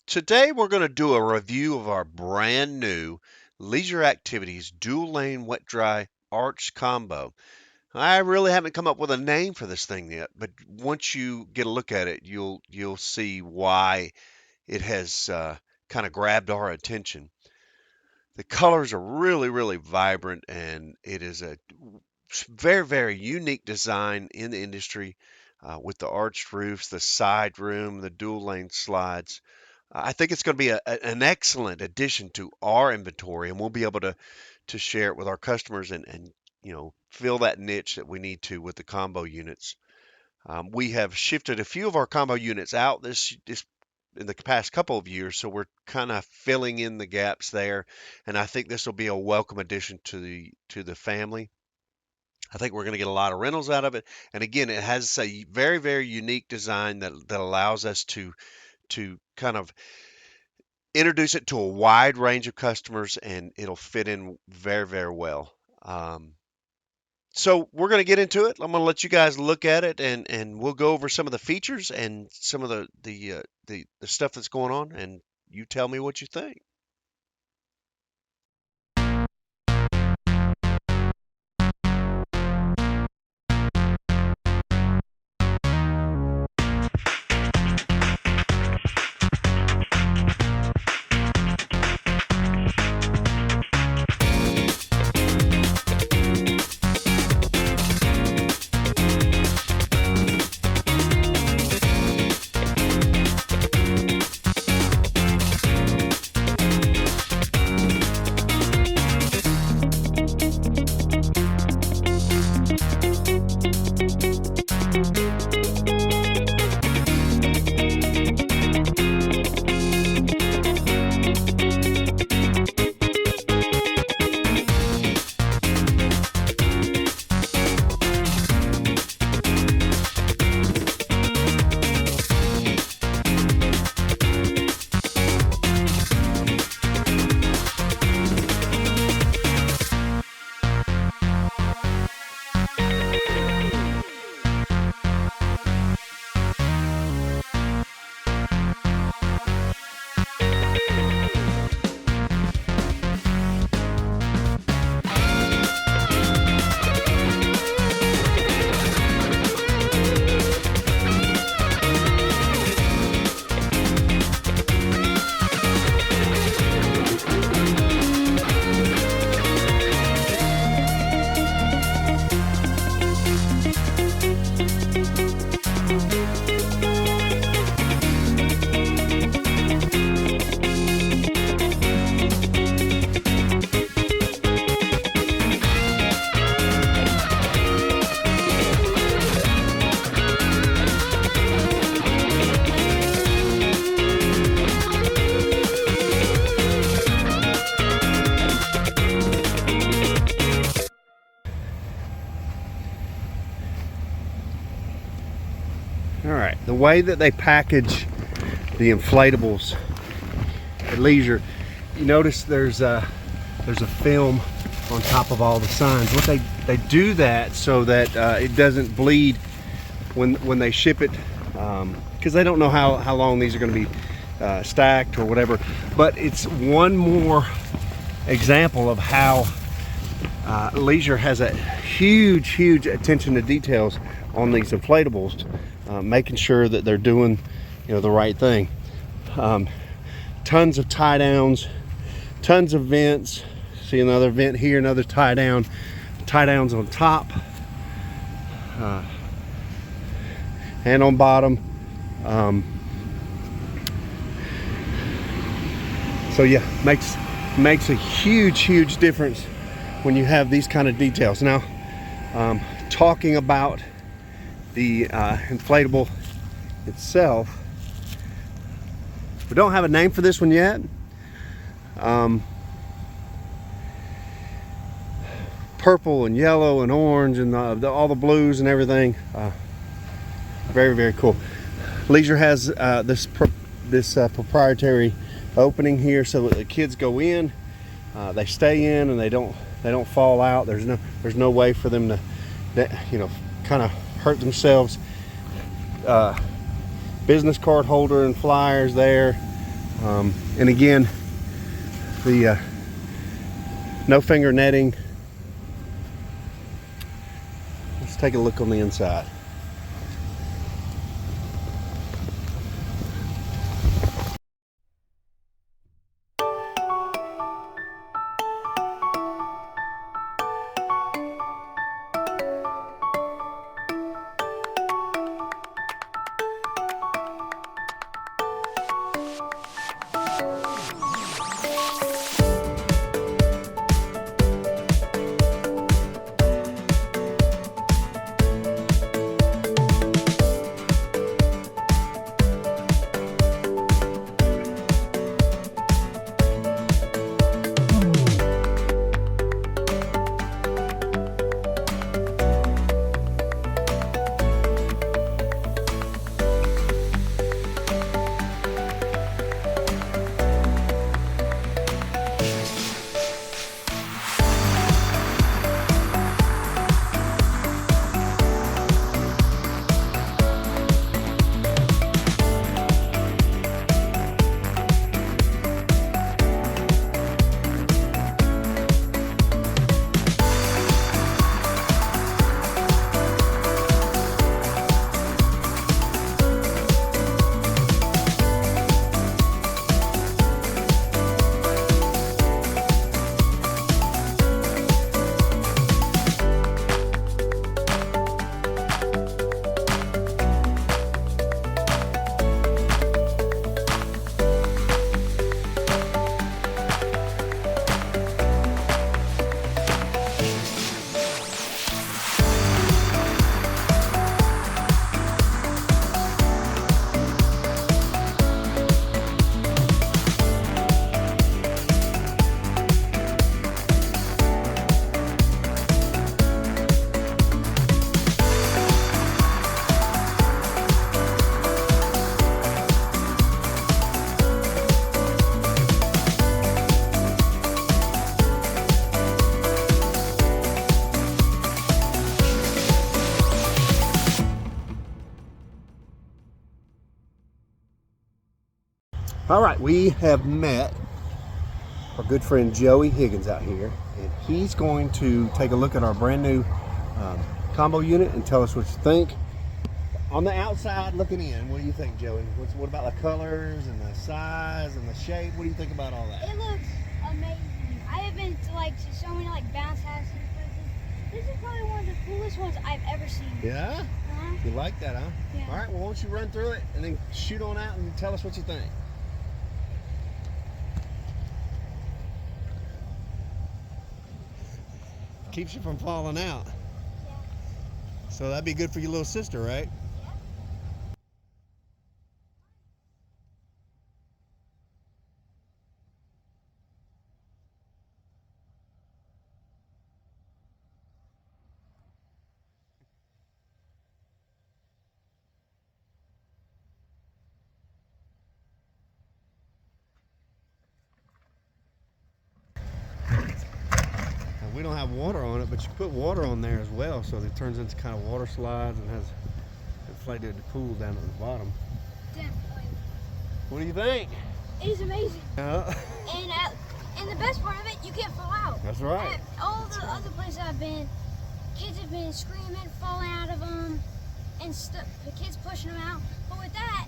Today we're going to do a review of our brand new Leisure Activities dual lane wet dry arch combo. I really haven't come up with a name for this thing yet, but once you get a look at it, you'll see why it has kind of grabbed our attention. The colors are really vibrant, and it is a very unique design in the industry with the arched roofs, the side room, the dual lane slides. I think it's going to be an excellent addition to our inventory, and we'll be able to share it with our customers and fill that niche that we need to with the combo units. We have shifted a few of our combo units out this in the past couple of years, so we're kind of filling in the gaps there, and I think this will be a welcome addition to the family. I think we're going to get a lot of rentals out of it, and again, it has a very unique design that allows us to kind of introduce it to a wide range of customers, and it'll fit in very well. So we're going to get into it. I'm going to let you guys look at it, and we'll go over some of the features and some of the stuff that's going on, and you tell me what you think. All right, the way that they package the inflatables at Leisure, you notice there's a film on top of all the signs. What they do that so that it doesn't bleed when they ship it, because they don't know how long these are going to be stacked or whatever. But it's one more example of how Leisure has a huge attention to details on these inflatables, making sure that they're doing the right thing. Tons of tie downs, tons of vents. See another vent here, another tie downs on top and on bottom. So yeah, makes a huge difference when you have these kind of details. Now, talking about the inflatable itself, we don't have a name for this one yet. Purple and yellow and orange and all the blues and everything. Very cool. Leisure has this proprietary opening here so that the kids go in, they stay in, and they don't fall out. There's no way for them to kind of hurt themselves. Business card holder and flyers there. And again, the no finger netting. Let's take a look on the inside. All right, we have met our good friend Joey Higgins out here, and he's going to take a look at our brand new combo unit and tell us what you think. On the outside looking in, what do you think, Joey? What about the colors and the size and the shape? What do you think about all that? It looks amazing. I have been to so many bounce houses and places. This is probably one of the coolest ones I've ever seen. Yeah? Uh-huh. You like that, huh? Yeah. All right, well, why don't you run through it and then shoot on out and tell us what you think. Keeps you from falling out. Yeah. So that'd be good for your little sister, right? We don't have water on it, but you put water on there as well, so it turns into kind of water slides and has inflated pool down at the bottom. Definitely. What do you think? It is amazing. Yeah. And the best part of it, you can't fall out. That's right. At all the other places I've been, kids have been screaming, falling out of them, and the kids pushing them out. But with that,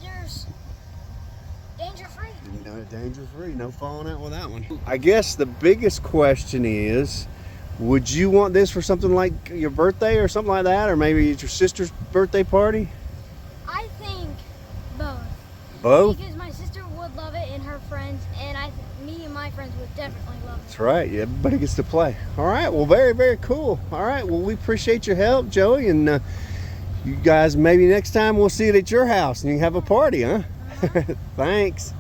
there's danger-free. No, danger-free, no falling out with that one. I guess the biggest question is, would you want this for something like your birthday or something like that, or maybe it's your sister's birthday party? I think both. Both? Because my sister would love it and her friends, and me and my friends would definitely love it. That's right, everybody gets to play. All right, well, very, very cool. All right, well, we appreciate your help, Joey, and you guys, maybe next time we'll see it at your house and you can have a party, huh? Thanks.